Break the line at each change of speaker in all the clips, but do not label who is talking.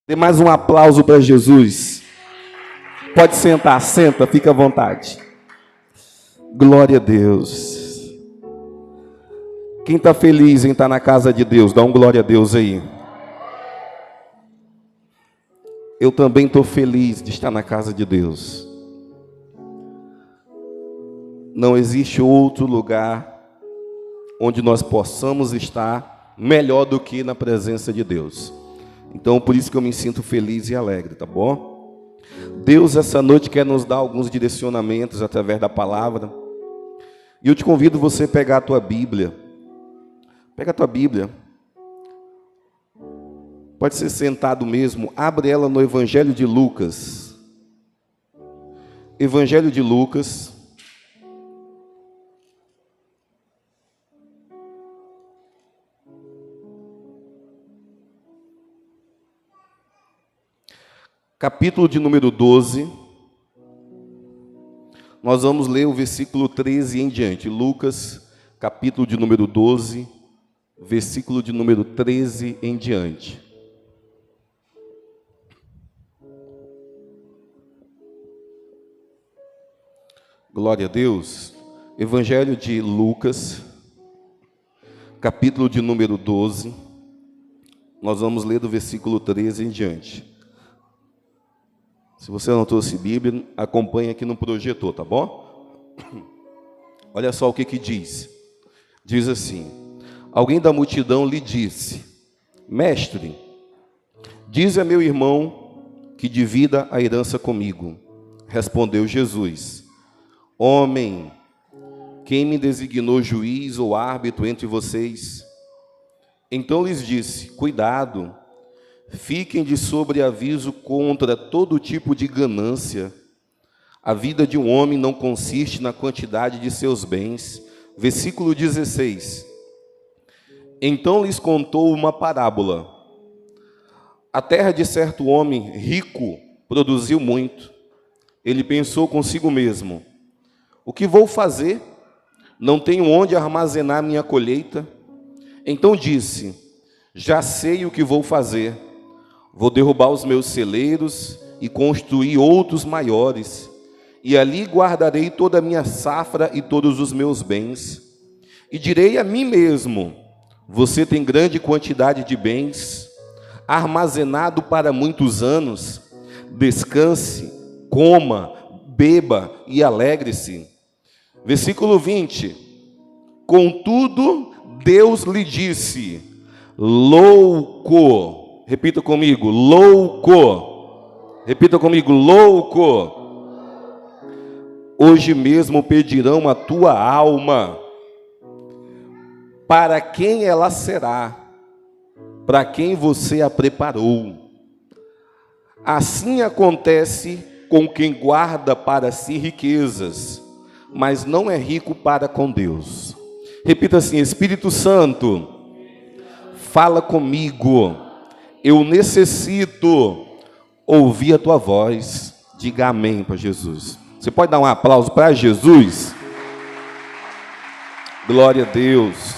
Dê mais um aplauso para Jesus. Pode sentar, senta, fica à vontade. Glória a Deus. Quem está feliz em estar na casa de Deus, dá um glória a Deus aí. Eu também estou feliz de estar na casa de Deus. Não existe outro lugar onde nós possamos estar melhor do que na presença de Deus. Então, por isso que eu me sinto feliz e alegre, tá bom? Deus, essa noite, quer nos dar alguns direcionamentos através da palavra. E eu te convido você a pegar a tua Bíblia. Pega a tua Bíblia. Pode ser sentado mesmo. Abre ela no Evangelho de Lucas. Evangelho de Lucas. Capítulo de número 12. Nós vamos ler o versículo 13 em diante. Lucas, capítulo de número 12, versículo de número 13 em diante. Glória a Deus. Evangelho de Lucas, capítulo de número 12. Nós vamos ler do versículo 13 em diante. Se você não trouxe Bíblia, acompanhe aqui no projetor, tá bom? Olha só o que diz. Diz assim: alguém da multidão lhe disse: Mestre, dize a meu irmão que divida a herança comigo. Respondeu Jesus: Homem, quem me designou juiz ou árbitro entre vocês? Então lhes disse: Cuidado, fiquem de sobreaviso contra todo tipo de ganância. A vida de um homem não consiste na quantidade de seus bens. Versículo 16. Então lhes contou uma parábola. A terra de certo homem rico produziu muito. Ele pensou consigo mesmo: o que vou fazer? Não tenho onde armazenar minha colheita. Então disse: já sei o que vou fazer. Vou derrubar os meus celeiros e construir outros maiores, e ali guardarei toda a minha safra e todos os meus bens. E direi a mim mesmo: você tem grande quantidade de bens, armazenado para muitos anos. Descanse, coma, beba e alegre-se. Versículo 20. Contudo, Deus lhe disse: louco. Repita comigo: louco. Repita comigo: louco. Hoje mesmo pedirão a tua alma. Para quem ela será? Para quem você a preparou? Assim acontece com quem guarda para si riquezas, mas não é rico para com Deus. Repita assim: Espírito Santo, fala comigo. Eu necessito ouvir a tua voz. Diga amém para Jesus. Você pode dar um aplauso para Jesus? Glória a Deus.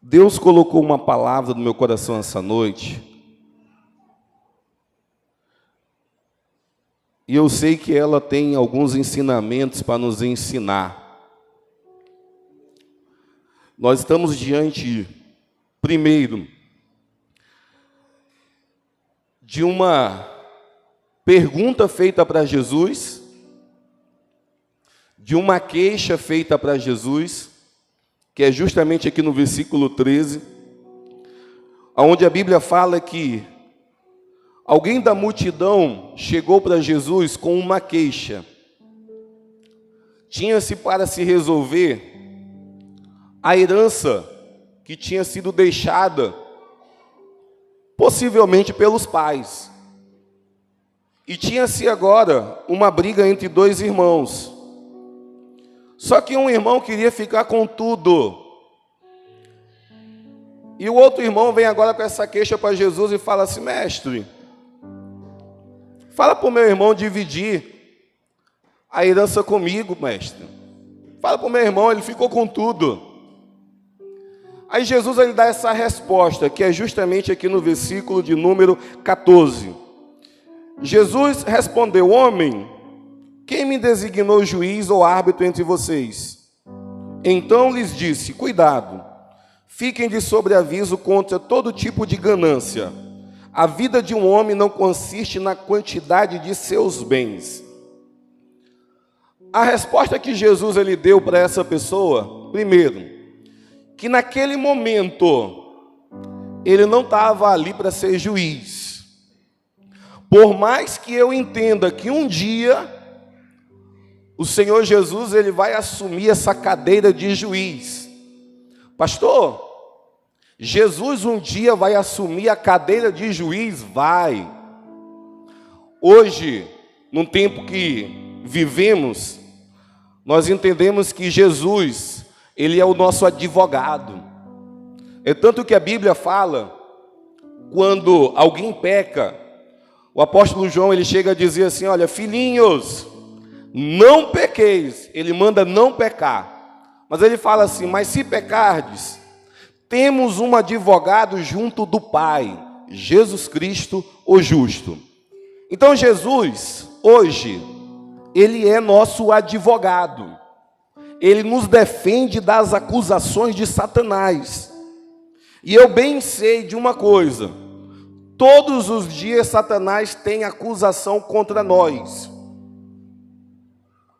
Deus colocou uma palavra no meu coração essa noite. E eu sei que ela tem alguns ensinamentos para nos ensinar. Nós estamos diante, primeiro, de uma pergunta feita para Jesus, de uma queixa feita para Jesus, que é justamente aqui no versículo 13, onde a Bíblia fala que alguém da multidão chegou para Jesus com uma queixa. Tinha-se para se resolver a herança que tinha sido deixada, possivelmente pelos pais. E tinha-se agora uma briga entre dois irmãos. Só que um irmão queria ficar com tudo. E o outro irmão vem agora com essa queixa para Jesus e fala assim: mestre, fala para o meu irmão dividir a herança comigo, mestre. Fala para o meu irmão, ele ficou com tudo. Aí Jesus ele dá essa resposta, que é justamente aqui no versículo de número 14. Jesus respondeu: homem, quem me designou juiz ou árbitro entre vocês? Então lhes disse: cuidado, fiquem de sobreaviso contra todo tipo de ganância. A vida de um homem não consiste na quantidade de seus bens. A resposta que Jesus ele deu para essa pessoa, primeiro, que naquele momento ele não estava ali para ser juiz. Por mais que eu entenda que um dia o Senhor Jesus ele vai assumir essa cadeira de juiz. Pastor, Jesus um dia vai assumir a cadeira de juiz? Vai. Hoje, num tempo que vivemos, nós entendemos que Jesus, ele é o nosso advogado. É tanto que a Bíblia fala, quando alguém peca, o apóstolo João, ele chega a dizer assim: olha, filhinhos, não pequeis. Ele manda não pecar. Mas ele fala assim: mas se pecardes, temos um advogado junto do Pai, Jesus Cristo, o justo. Então Jesus, hoje, ele é nosso advogado. Ele nos defende das acusações de Satanás. E eu bem sei de uma coisa: todos os dias Satanás tem acusação contra nós.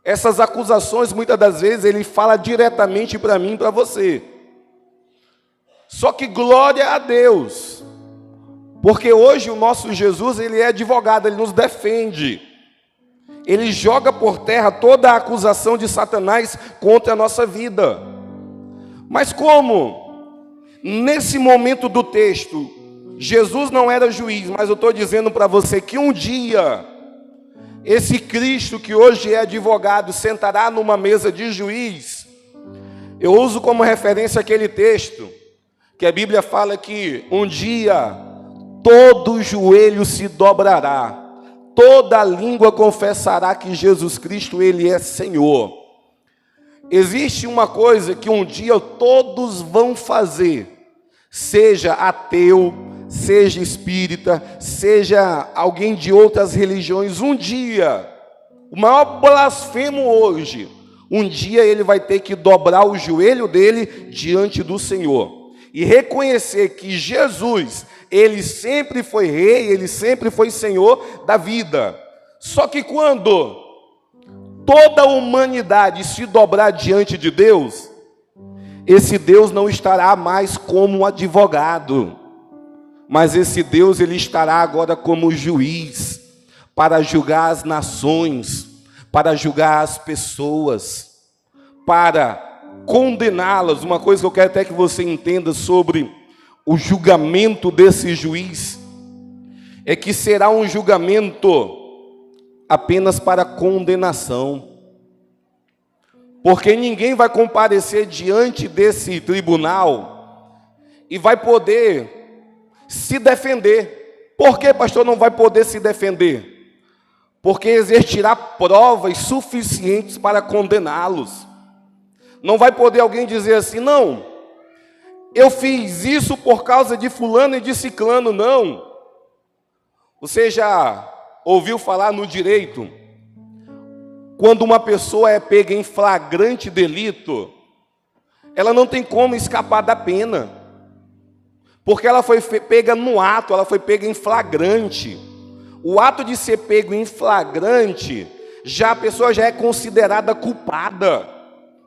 Essas acusações, muitas das vezes, ele fala diretamente para mim e para você. Só que glória a Deus, porque hoje o nosso Jesus, ele é advogado, ele nos defende. Ele joga por terra toda a acusação de Satanás contra a nossa vida. Mas como, nesse momento do texto, Jesus não era juiz, mas eu estou dizendo para você que um dia, esse Cristo que hoje é advogado sentará numa mesa de juiz. Eu uso como referência aquele texto, que a Bíblia fala que um dia todo joelho se dobrará, toda língua confessará que Jesus Cristo, ele é Senhor. Existe uma coisa que um dia todos vão fazer, seja ateu, seja espírita, seja alguém de outras religiões, um dia, o maior blasfemo hoje, um dia ele vai ter que dobrar o joelho dele diante do Senhor e reconhecer que Jesus, ele sempre foi rei, ele sempre foi Senhor da vida. Só que quando toda a humanidade se dobrar diante de Deus, esse Deus não estará mais como advogado, mas esse Deus ele estará agora como juiz, para julgar as nações, para julgar as pessoas, para condená-las. Uma coisa que eu quero até que você entenda sobre o julgamento desse juiz, é que será um julgamento apenas para condenação, porque ninguém vai comparecer diante desse tribunal e vai poder se defender. Por que, pastor, não vai poder se defender? Porque existirá provas suficientes para condená-los. Não vai poder alguém dizer assim: não, eu fiz isso por causa de fulano e de ciclano. Não. Você já ouviu falar no direito, quando uma pessoa é pega em flagrante delito, ela não tem como escapar da pena, porque ela foi pega no ato, ela foi pega em flagrante. O ato de ser pego em flagrante, a pessoa já é considerada culpada.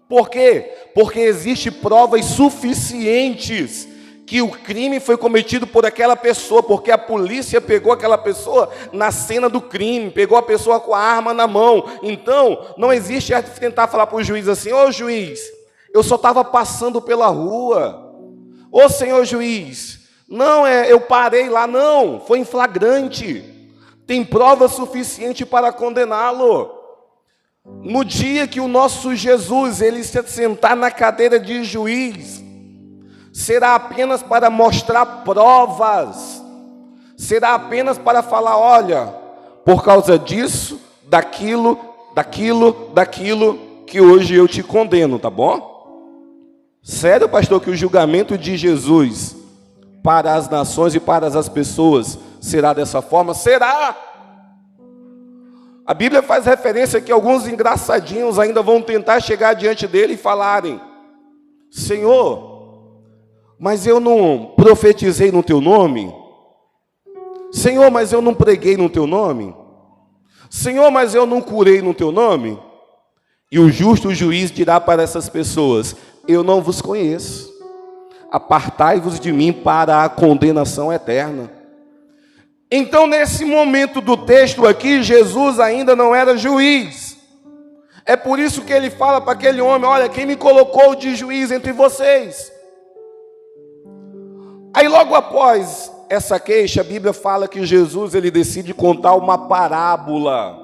Por quê? Porque existem provas suficientes que o crime foi cometido por aquela pessoa, porque a polícia pegou aquela pessoa na cena do crime, pegou a pessoa com a arma na mão. Então, não existe tentar falar para o juiz assim: ô juiz, eu só estava passando pela rua. Ô senhor juiz, não, eu parei lá. Não, foi em flagrante. Tem prova suficiente para condená-lo. No dia que o nosso Jesus, ele se sentar na cadeira de juiz, será apenas para mostrar provas, será apenas para falar: olha, por causa disso, daquilo, que hoje eu te condeno, tá bom? Sério, pastor, que o julgamento de Jesus para as nações e para as pessoas será dessa forma? Será! A Bíblia faz referência que alguns engraçadinhos ainda vão tentar chegar diante dele e falarem: Senhor, mas eu não profetizei no teu nome? Senhor, mas eu não preguei no teu nome? Senhor, mas eu não curei no teu nome? E o justo juiz dirá para essas pessoas: eu não vos conheço, apartai-vos de mim para a condenação eterna. Então, nesse momento do texto aqui, Jesus ainda não era juiz. É por isso que ele fala para aquele homem: olha, quem me colocou de juiz entre vocês? Aí logo após essa queixa, a Bíblia fala que Jesus ele decide contar uma parábola.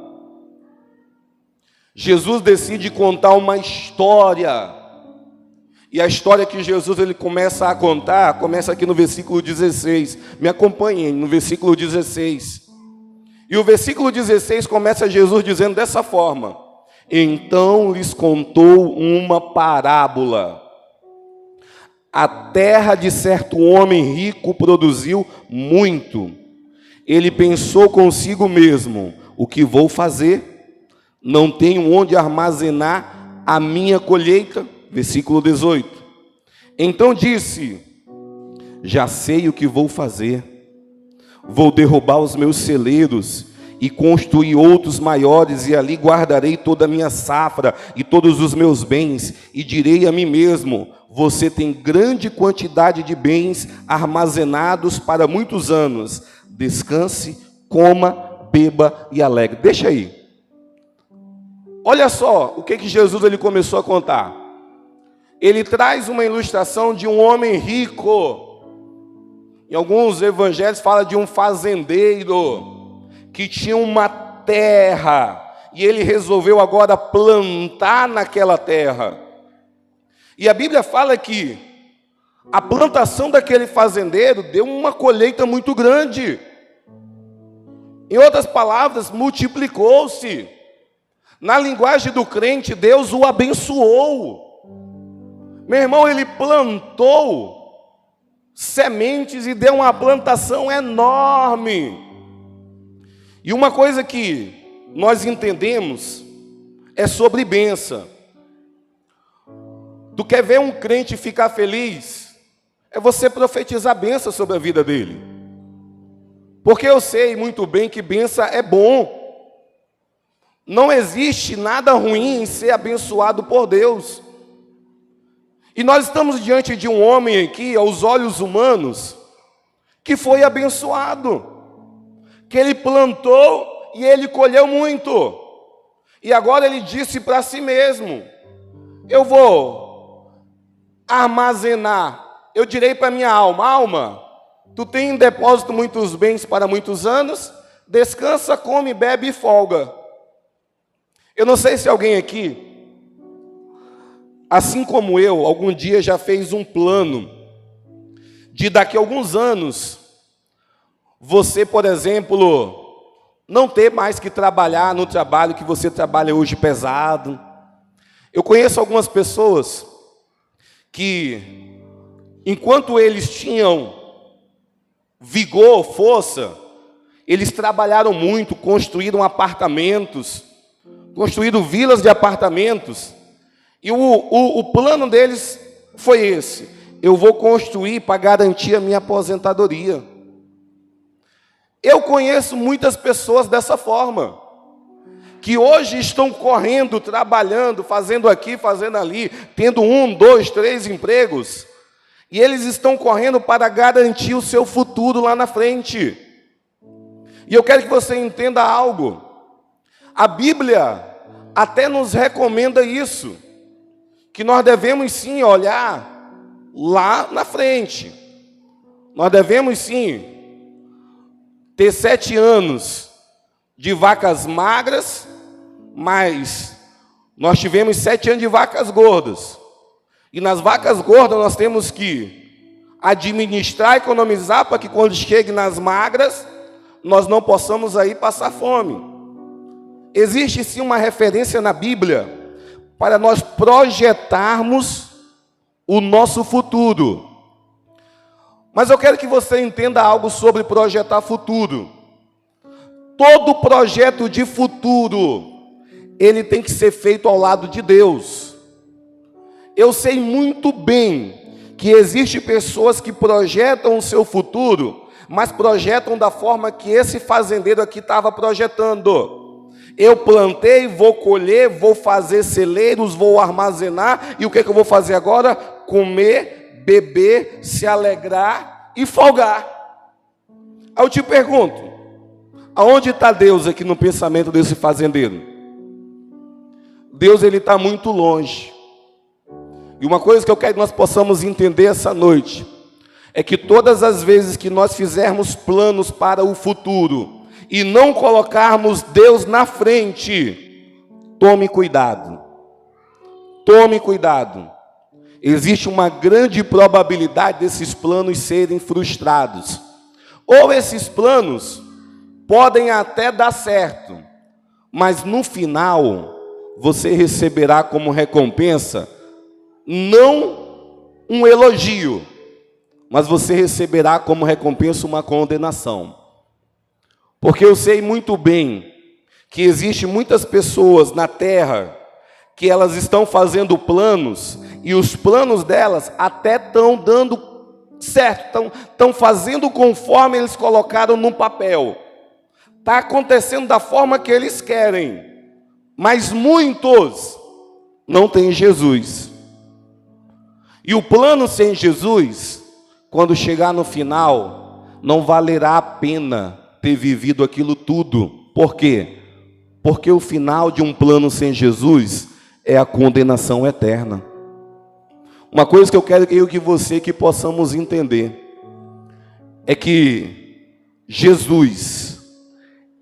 Jesus decide contar uma história. E a história que Jesus ele começa a contar, começa aqui no versículo 16. Me acompanhem no versículo 16. E o versículo 16 começa Jesus dizendo dessa forma: então lhes contou uma parábola. A terra de certo homem rico produziu muito. Ele pensou consigo mesmo: o que vou fazer? Não tenho onde armazenar a minha colheita. Versículo 18. Então disse: já sei o que vou fazer. Vou derrubar os meus celeiros e construir outros maiores, e ali guardarei toda a minha safra e todos os meus bens, e direi a mim mesmo: você tem grande quantidade de bens armazenados para muitos anos. Descanse, coma, beba e alegre. Deixa aí. Olha só o que Jesus ele começou a contar. Ele traz uma ilustração de um homem rico. Em alguns evangelhos fala de um fazendeiro que tinha uma terra e ele resolveu agora plantar naquela terra. E a Bíblia fala que a plantação daquele fazendeiro deu uma colheita muito grande. Em outras palavras, multiplicou-se. Na linguagem do crente, Deus o abençoou. Meu irmão, ele plantou sementes e deu uma plantação enorme. E uma coisa que nós entendemos é sobre bênção. Tu quer ver um crente ficar feliz? É você profetizar bênção sobre a vida dele. Porque eu sei muito bem que bênção é bom. Não existe nada ruim em ser abençoado por Deus. E nós estamos diante de um homem aqui, aos olhos humanos, que foi abençoado, que ele plantou e ele colheu muito. E agora ele disse para si mesmo: eu vou armazenar. Eu direi para minha alma: alma, tu tem em depósito muitos bens para muitos anos, descansa, come, bebe e folga. Eu não sei se alguém aqui, assim como eu, algum dia já fez um plano de daqui a alguns anos, você, por exemplo, não ter mais que trabalhar no trabalho que você trabalha hoje pesado. Eu conheço algumas pessoas que, enquanto eles tinham vigor, força, eles trabalharam muito, construíram apartamentos, construíram vilas de apartamentos. E o plano deles foi esse: eu vou construir para garantir a minha aposentadoria. Eu conheço muitas pessoas dessa forma, que hoje estão correndo, trabalhando, fazendo aqui, fazendo ali, tendo 1, 2, 3 empregos, e eles estão correndo para garantir o seu futuro lá na frente. E eu quero que você entenda algo. A Bíblia até nos recomenda isso, que nós devemos sim olhar lá na frente. Nós devemos sim ter 7 anos de vacas magras, mas nós tivemos 7 anos de vacas gordas. E nas vacas gordas nós temos que administrar, economizar, para que quando chegue nas magras, nós não possamos aí passar fome. Existe sim uma referência na Bíblia para nós projetarmos o nosso futuro. Mas eu quero que você entenda algo sobre projetar futuro. Todo projeto de futuro, ele tem que ser feito ao lado de Deus. Eu sei muito bem que existem pessoas que projetam o seu futuro, mas projetam da forma que esse fazendeiro aqui estava projetando. Eu plantei, vou colher, vou fazer celeiros, vou armazenar, e o que eu vou fazer agora? Comer, beber, se alegrar e folgar. Aí eu te pergunto, aonde está Deus aqui no pensamento desse fazendeiro? Deus, ele está muito longe. E uma coisa que eu quero que nós possamos entender essa noite, é que todas as vezes que nós fizermos planos para o futuro, e não colocarmos Deus na frente, tome cuidado. Tome cuidado. Existe uma grande probabilidade desses planos serem frustrados. Ou esses planos podem até dar certo, mas no final, você receberá como recompensa, não um elogio, mas você receberá como recompensa uma condenação. Porque eu sei muito bem que existem muitas pessoas na terra que elas estão fazendo planos, e os planos delas até estão dando certo, estão fazendo conforme eles colocaram no papel. Está acontecendo da forma que eles querem, mas muitos não têm Jesus. E o plano sem Jesus, quando chegar no final, não valerá a pena ter vivido aquilo tudo. Por quê? Porque o final de um plano sem Jesus é a condenação eterna. Uma coisa que eu quero que eu e você que possamos entender é que Jesus,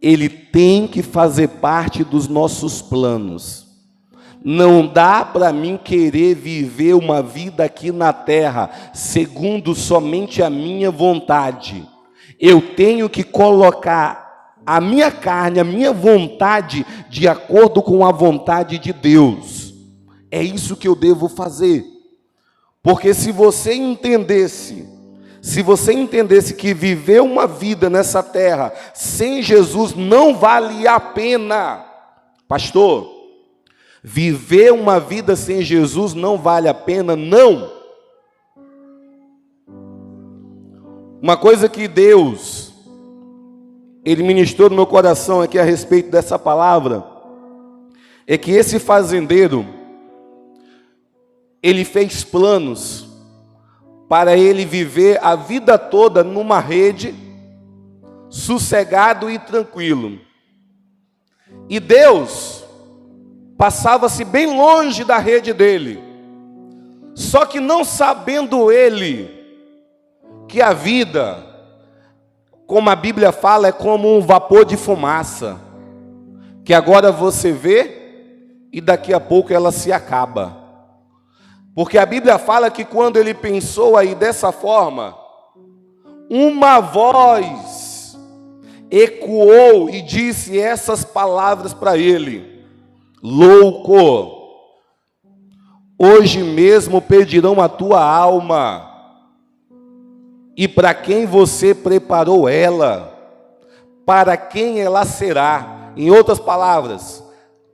ele tem que fazer parte dos nossos planos. Não dá para mim querer viver uma vida aqui na terra segundo somente a minha vontade. Eu tenho que colocar a minha carne, a minha vontade, de acordo com a vontade de Deus. É isso que eu devo fazer. Porque se você entendesse que viver uma vida nessa terra sem Jesus não vale a pena, pastor, viver uma vida sem Jesus não vale a pena, não. Uma coisa que Deus, ele ministrou no meu coração aqui a respeito dessa palavra, é que esse fazendeiro, ele fez planos para ele viver a vida toda numa rede, sossegado e tranquilo. E Deus passava-se bem longe da rede dele. Só que não sabendo ele que a vida, como a Bíblia fala, é como um vapor de fumaça, que agora você vê e daqui a pouco ela se acaba. Porque a Bíblia fala que quando ele pensou aí dessa forma, uma voz ecoou e disse essas palavras para ele: louco, hoje mesmo pedirão a tua alma, e para quem você preparou ela, para quem ela será? Em outras palavras,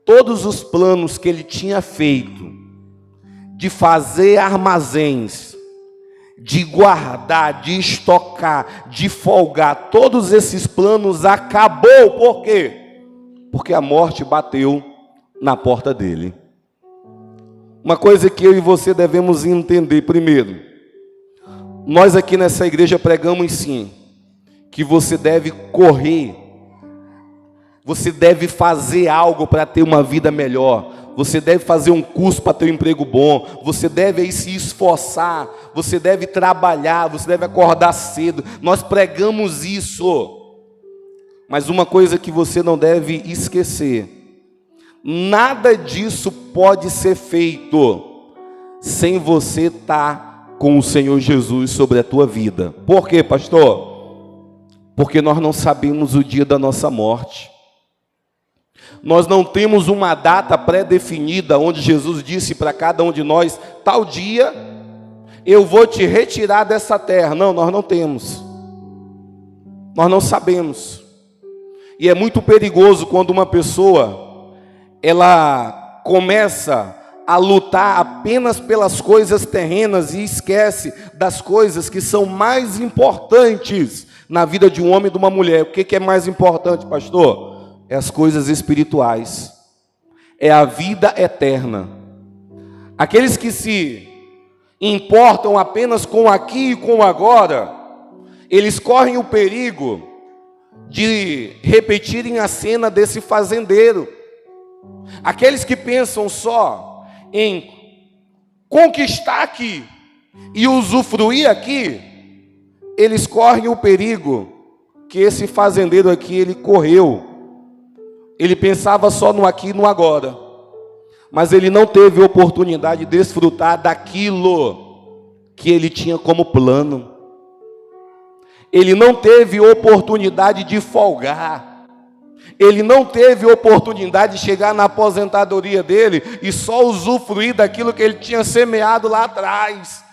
todos os planos que ele tinha feito, de fazer armazéns, de guardar, de estocar, de folgar, todos esses planos acabou. Por quê? Porque a morte bateu na porta dele. Uma coisa que eu e você devemos entender primeiro, nós aqui nessa igreja pregamos sim, que você deve correr, você deve fazer algo para ter uma vida melhor, você deve fazer um curso para ter um emprego bom, você deve aí se esforçar, você deve trabalhar, você deve acordar cedo. Nós pregamos isso. Mas uma coisa que você não deve esquecer: nada disso pode ser feito sem você estar com o Senhor Jesus sobre a tua vida. Por quê, pastor? Porque nós não sabemos o dia da nossa morte. Nós não temos uma data pré-definida onde Jesus disse para cada um de nós: tal dia eu vou te retirar dessa terra. Não, nós não temos. Nós não sabemos. E é muito perigoso quando uma pessoa, ela começa a lutar apenas pelas coisas terrenas e esquece das coisas que são mais importantes na vida de um homem e de uma mulher. O que é mais importante, pastor? É as coisas espirituais. É a vida eterna. Aqueles que se importam apenas com aqui e com agora, eles correm o perigo de repetirem a cena desse fazendeiro. Aqueles que pensam só em conquistar aqui e usufruir aqui, eles correm o perigo que esse fazendeiro aqui, ele correu. Ele pensava só no aqui e no agora, mas ele não teve oportunidade de desfrutar daquilo que ele tinha como plano. Ele não teve oportunidade de folgar. Ele não teve oportunidade de chegar na aposentadoria dele e só usufruir daquilo que ele tinha semeado lá atrás.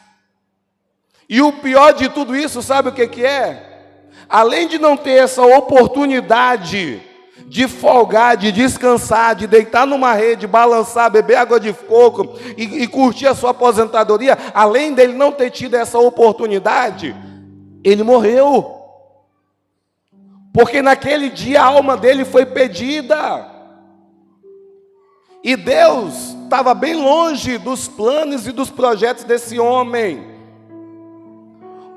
E o pior de tudo isso, sabe o que é? Além de não ter essa oportunidade de folgar, de descansar, de deitar numa rede, balançar, beber água de coco e curtir a sua aposentadoria, além dele não ter tido essa oportunidade, ele morreu. Porque naquele dia a alma dele foi pedida. E Deus estava bem longe dos planos e dos projetos desse homem.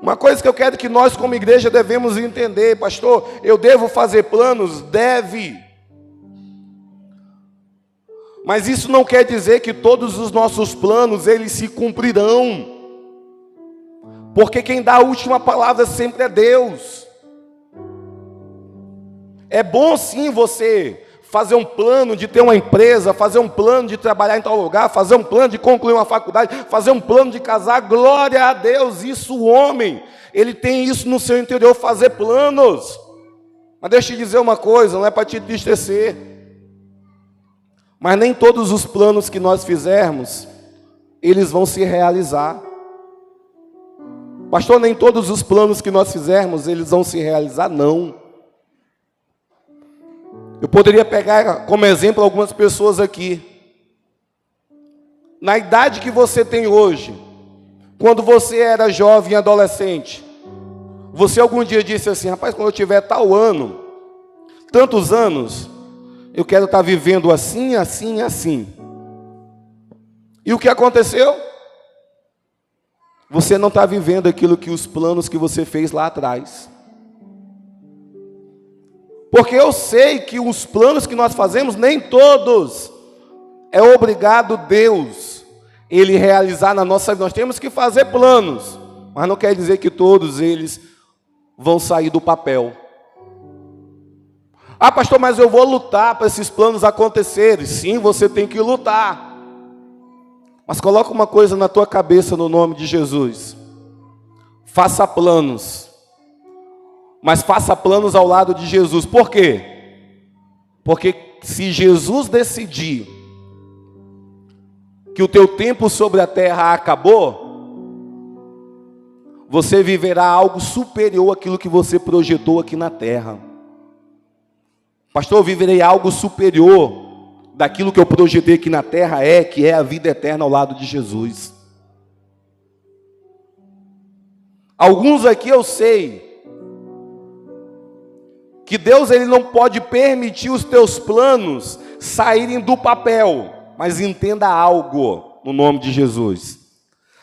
Uma coisa que eu quero que nós como igreja devemos entender, pastor, eu devo fazer planos? Deve. Mas isso não quer dizer que todos os nossos planos, eles se cumprirão. Porque quem dá a última palavra sempre é Deus. É bom sim você fazer um plano de ter uma empresa, fazer um plano de trabalhar em tal lugar, fazer um plano de concluir uma faculdade, fazer um plano de casar. Glória a Deus, isso o homem, ele tem isso no seu interior, fazer planos. Mas deixa eu te dizer uma coisa, não é para te entristecer, mas nem todos os planos que nós fizermos, eles vão se realizar. Pastor, nem todos os planos que nós fizermos, eles vão se realizar, não. Eu poderia pegar como exemplo algumas pessoas aqui. Na idade que você tem hoje, quando você era jovem e adolescente, você algum dia disse assim, rapaz, quando eu tiver tal ano, tantos anos, eu quero estar vivendo assim, assim, assim. E o que aconteceu? Você não está vivendo aquilo que os planos que você fez lá atrás. Porque eu sei que os planos que nós fazemos, nem todos é obrigado Deus Ele realizar na nossa vida. Nós temos que fazer planos, mas não quer dizer que todos eles vão sair do papel. Ah, pastor, mas eu vou lutar para esses planos acontecerem. Sim, você tem que lutar. Mas coloca uma coisa na tua cabeça no nome de Jesus. Faça planos. Mas faça planos ao lado de Jesus. Por quê? Porque se Jesus decidir que o teu tempo sobre a terra acabou, você viverá algo superior àquilo que você projetou aqui na terra. Pastor, eu viverei algo superior daquilo que eu projetei aqui na terra, que é a vida eterna ao lado de Jesus. Alguns aqui eu sei que Deus ele não pode permitir os teus planos saírem do papel, mas entenda algo no nome de Jesus.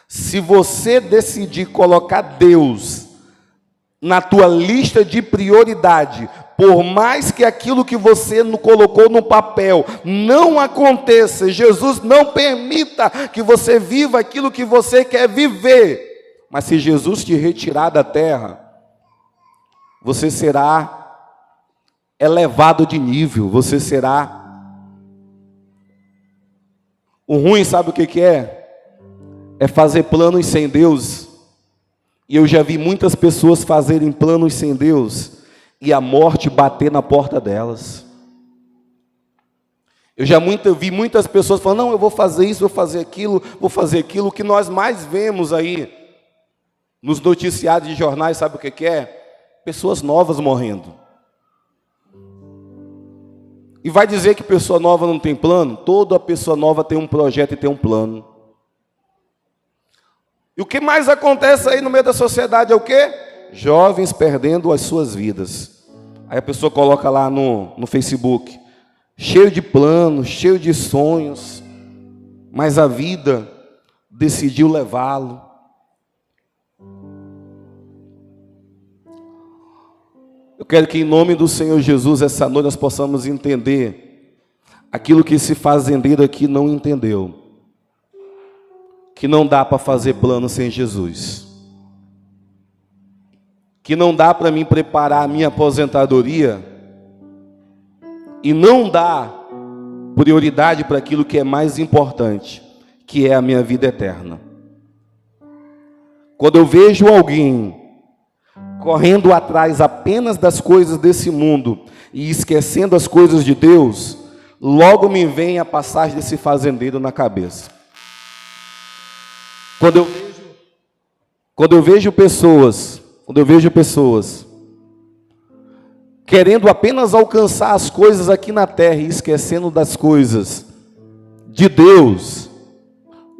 Se você decidir colocar Deus na tua lista de prioridade, por mais que aquilo que você não colocou no papel não aconteça, Jesus não permita que você viva aquilo que você quer viver, mas se Jesus te retirar da terra, você será elevado de nível, você será... O ruim, sabe o que é? É fazer planos sem Deus. E eu já vi muitas pessoas fazerem planos sem Deus e a morte bater na porta delas. Eu já vi muitas pessoas falando, não, eu vou fazer isso, vou fazer aquilo. O que nós mais vemos aí nos noticiários de jornais, sabe o que é? Pessoas novas morrendo. E vai dizer que pessoa nova não tem plano? Toda pessoa nova tem um projeto e tem um plano. E o que mais acontece aí no meio da sociedade é o quê? Jovens perdendo as suas vidas. Aí a pessoa coloca lá no Facebook, cheio de planos, cheio de sonhos, mas a vida decidiu levá-lo. Eu quero que em nome do Senhor Jesus, essa noite nós possamos entender aquilo que esse fazendeiro aqui não entendeu. Que não dá para fazer plano sem Jesus. Que não dá para mim preparar a minha aposentadoria e não dá prioridade para aquilo que é mais importante, que é a minha vida eterna. Quando eu vejo alguém correndo atrás apenas das coisas desse mundo e esquecendo as coisas de Deus, logo me vem a passagem desse fazendeiro na cabeça. Quando eu vejo pessoas querendo apenas alcançar as coisas aqui na terra e esquecendo das coisas de Deus,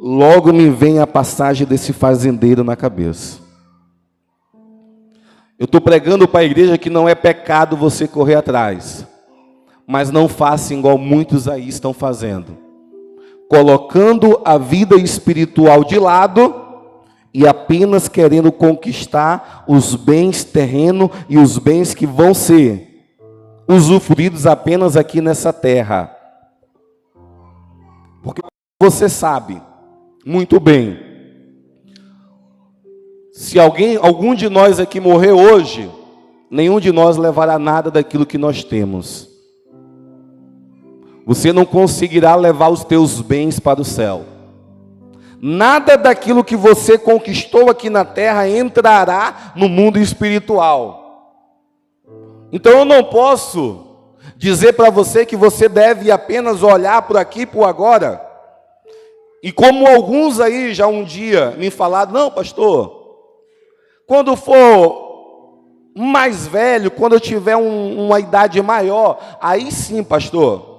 logo me vem a passagem desse fazendeiro na cabeça. Eu estou pregando para a igreja que não é pecado você correr atrás, mas não faça igual muitos aí estão fazendo, colocando a vida espiritual de lado e apenas querendo conquistar os bens terrenos e os bens que vão ser usufruídos apenas aqui nessa terra. Porque você sabe muito bem, se algum de nós aqui morrer hoje, nenhum de nós levará nada daquilo que nós temos. Você não conseguirá levar os teus bens para o céu. Nada daquilo que você conquistou aqui na terra entrará no mundo espiritual. Então eu não posso dizer para você que você deve apenas olhar por aqui e por agora. E como alguns aí já um dia me falaram, não, pastor, quando for mais velho, quando eu tiver uma idade maior, aí sim, pastor,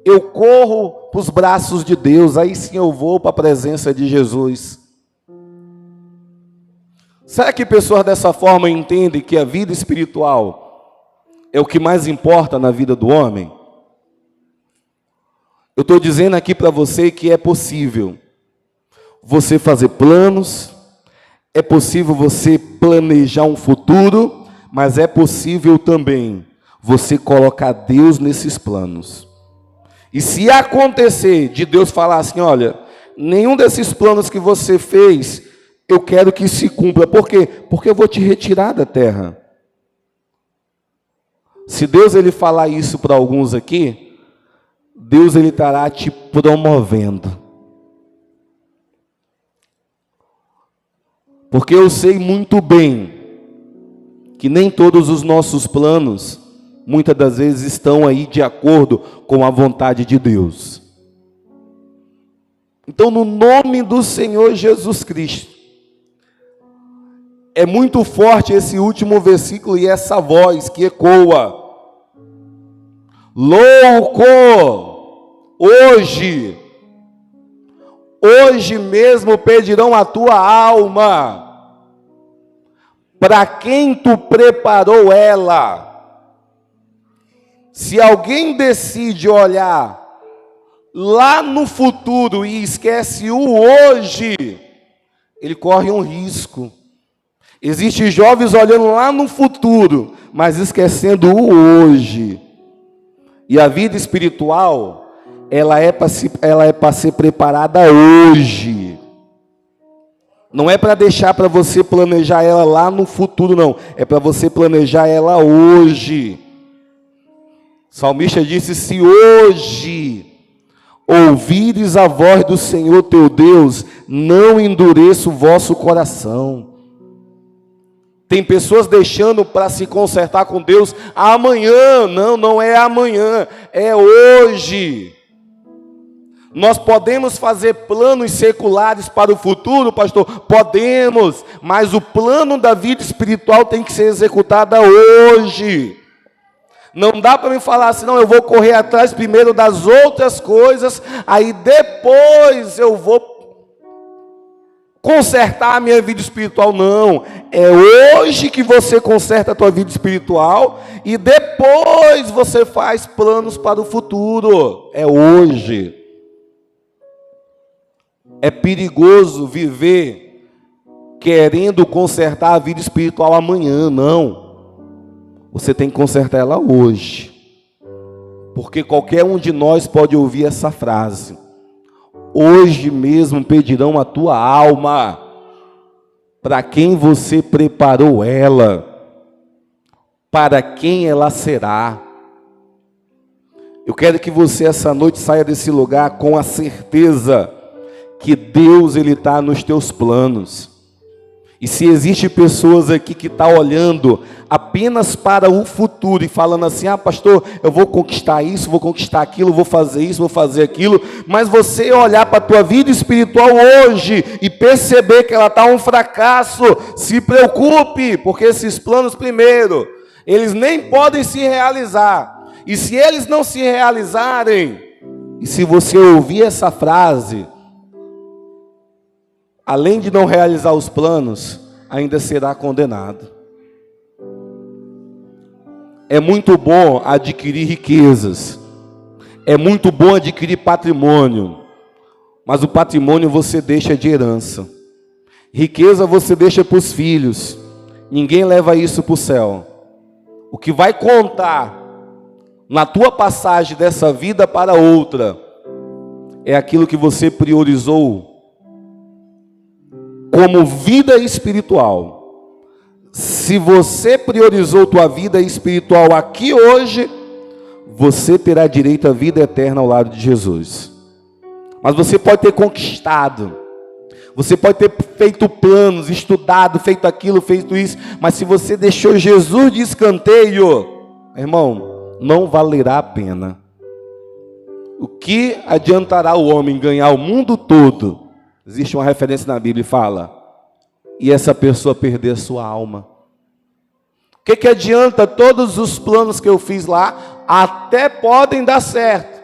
eu corro para os braços de Deus, aí sim eu vou para a presença de Jesus. Será que pessoas dessa forma entendem que a vida espiritual é o que mais importa na vida do homem? Eu estou dizendo aqui para você que é possível você fazer planos, é possível você planejar um futuro, mas é possível também você colocar Deus nesses planos. E se acontecer de Deus falar assim, olha, nenhum desses planos que você fez, eu quero que se cumpra. Por quê? Porque eu vou te retirar da terra. Se Deus ele falar isso para alguns aqui, Deus ele estará te promovendo. Porque eu sei muito bem que nem todos os nossos planos, muitas das vezes, estão aí de acordo com a vontade de Deus. Então, no nome do Senhor Jesus Cristo, é muito forte esse último versículo e essa voz que ecoa. Louco, hoje mesmo pedirão a tua alma. Para quem tu preparou ela? Se alguém decide olhar lá no futuro e esquece o hoje, ele corre um risco. Existem jovens olhando lá no futuro, mas esquecendo o hoje. E a vida espiritual, ela é para ser preparada hoje. Não é para deixar para você planejar ela lá no futuro, não. É para você planejar ela hoje. O salmista disse, se hoje ouvires a voz do Senhor teu Deus, não endureça o vosso coração. Tem pessoas deixando para se consertar com Deus amanhã. Não é amanhã, é hoje. Nós podemos fazer planos seculares para o futuro, pastor? Podemos, mas o plano da vida espiritual tem que ser executado hoje. Não dá para me falar assim, não, eu vou correr atrás primeiro das outras coisas, aí depois eu vou consertar a minha vida espiritual. Não, é hoje que você conserta a tua vida espiritual e depois você faz planos para o futuro. É hoje. É perigoso viver querendo consertar a vida espiritual amanhã, não. Você tem que consertar ela hoje. Porque qualquer um de nós pode ouvir essa frase. Hoje mesmo pedirão a tua alma. Para quem você preparou ela? Para quem ela será? Eu quero que você essa noite saia desse lugar com a certeza que Deus ele está nos teus planos. E se existe pessoas aqui que estão olhando apenas para o futuro e falando assim, pastor, eu vou conquistar isso, vou conquistar aquilo, vou fazer isso, vou fazer aquilo, mas você olhar para a tua vida espiritual hoje e perceber que ela está um fracasso, se preocupe, porque esses planos primeiro, eles nem podem se realizar, e se eles não se realizarem, e se você ouvir essa frase, além de não realizar os planos, ainda será condenado. É muito bom adquirir riquezas, é muito bom adquirir patrimônio, mas o patrimônio você deixa de herança. Riqueza você deixa para os filhos, ninguém leva isso para o céu. O que vai contar na tua passagem dessa vida para outra é aquilo que você priorizou como vida espiritual. Se você priorizou tua vida espiritual aqui hoje, você terá direito à vida eterna ao lado de Jesus. Mas você pode ter conquistado, você pode ter feito planos, estudado, feito aquilo, feito isso, mas se você deixou Jesus de escanteio, irmão, não valerá a pena. O que adiantará o homem ganhar o mundo todo? Existe uma referência na Bíblia e fala, e essa pessoa perder a sua alma. O que adianta todos os planos que eu fiz lá? Até podem dar certo,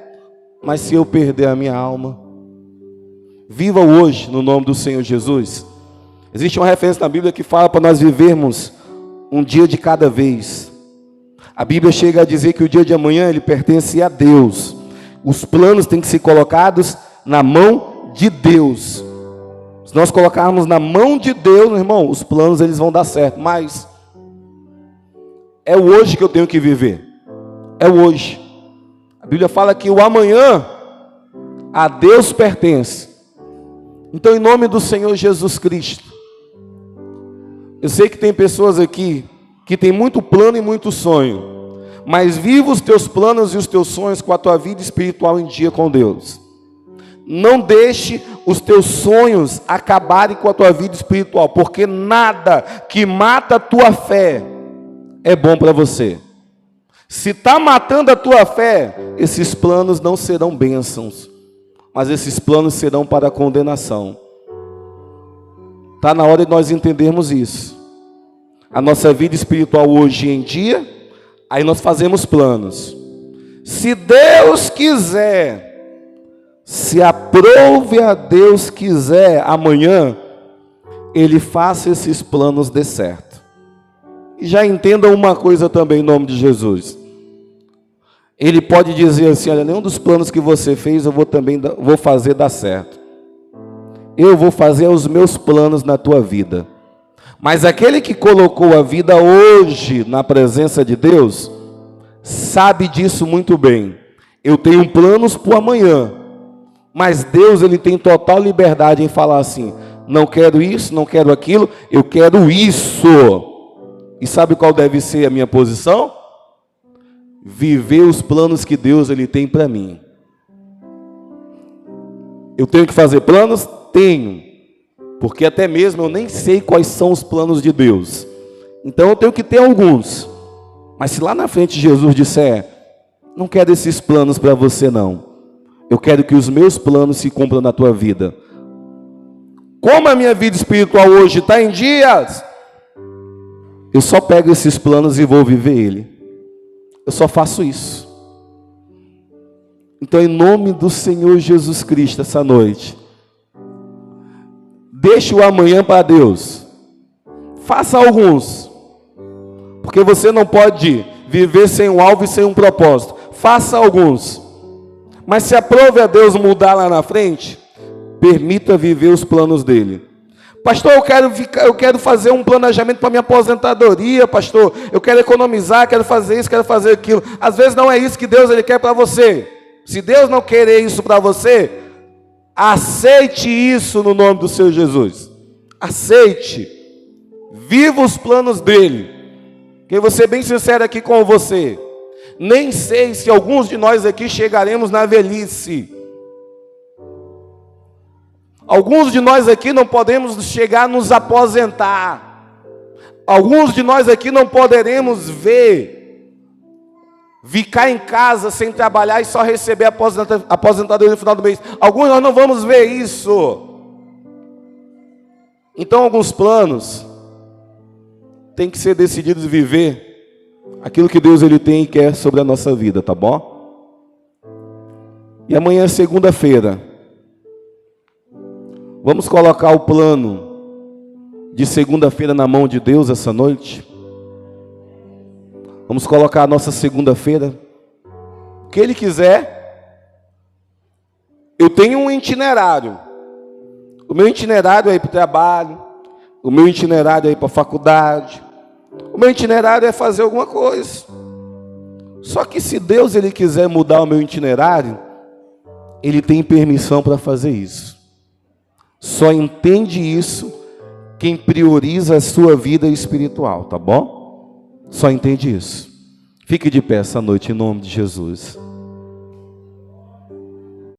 mas se eu perder a minha alma? Viva hoje no nome do Senhor Jesus. Existe uma referência na Bíblia que fala para nós vivermos um dia de cada vez. A Bíblia chega a dizer que o dia de amanhã ele pertence a Deus. Os planos têm que ser colocados na mão de Deus. Se nós colocarmos na mão de Deus, meu irmão, os planos eles vão dar certo, mas é o hoje que eu tenho que viver. É o hoje. A Bíblia fala que o amanhã a Deus pertence. Então, em nome do Senhor Jesus Cristo, eu sei que tem pessoas aqui que tem muito plano e muito sonho, mas viva os teus planos e os teus sonhos com a tua vida espiritual em dia com Deus. Não deixe os teus sonhos acabarem com a tua vida espiritual, porque nada que mata a tua fé é bom para você. Se está matando a tua fé, esses planos não serão bênçãos, mas esses planos serão para a condenação. Está na hora de nós entendermos isso. A nossa vida espiritual hoje em dia, aí nós fazemos planos. Se Deus quiser, se aprove a Deus quiser, amanhã, Ele faça esses planos dê certo. E já entendam uma coisa também em nome de Jesus. Ele pode dizer assim, olha, nenhum dos planos que você fez eu vou fazer dar certo. Eu vou fazer os meus planos na tua vida. Mas aquele que colocou a vida hoje na presença de Deus, sabe disso muito bem. Eu tenho planos para o amanhã. Mas Deus ele tem total liberdade em falar assim, não quero isso, não quero aquilo, eu quero isso. E sabe qual deve ser a minha posição? Viver os planos que Deus ele tem para mim. Eu tenho que fazer planos? Tenho. Porque até mesmo eu nem sei quais são os planos de Deus. Então eu tenho que ter alguns. Mas se lá na frente Jesus disser, não quero esses planos para você não. eu quero que os meus planos se cumpram na tua vida. Como a minha vida espiritual hoje está em dias, eu só pego esses planos e vou viver ele. Eu só faço isso. Então, em nome do Senhor Jesus Cristo, essa noite, deixe o amanhã para Deus. Faça alguns, porque você não pode viver sem um alvo e sem um propósito. Faça alguns, mas se aprove a Deus mudar lá na frente, permita viver os planos dele. Pastor, eu quero fazer um planejamento para minha aposentadoria, pastor. Eu quero economizar, quero fazer isso, quero fazer aquilo. Às vezes não é isso que Deus ele quer para você. Se Deus não querer isso para você, aceite isso no nome do Senhor Jesus. Aceite. Viva os planos dele. Eu vou ser bem sincero aqui com você. Nem sei se alguns de nós aqui chegaremos na velhice. Alguns de nós aqui não podemos chegar a nos aposentar. Alguns de nós aqui não poderemos ficar em casa sem trabalhar e só receber a aposentadoria no final do mês. Alguns nós não vamos ver isso. Então alguns planos têm que ser decididos viver aquilo que Deus ele tem e quer sobre a nossa vida, tá bom? E amanhã é segunda-feira. Vamos colocar o plano de segunda-feira na mão de Deus essa noite? Vamos colocar a nossa segunda-feira? O que Ele quiser. Eu tenho um itinerário. O meu itinerário é ir para o trabalho. O meu itinerário é ir para a faculdade. O meu itinerário é fazer alguma coisa. Só que se Deus ele quiser mudar o meu itinerário, Ele tem permissão para fazer isso. Só entende isso quem prioriza a sua vida espiritual, tá bom? Só entende isso. Fique de pé essa noite em nome de Jesus.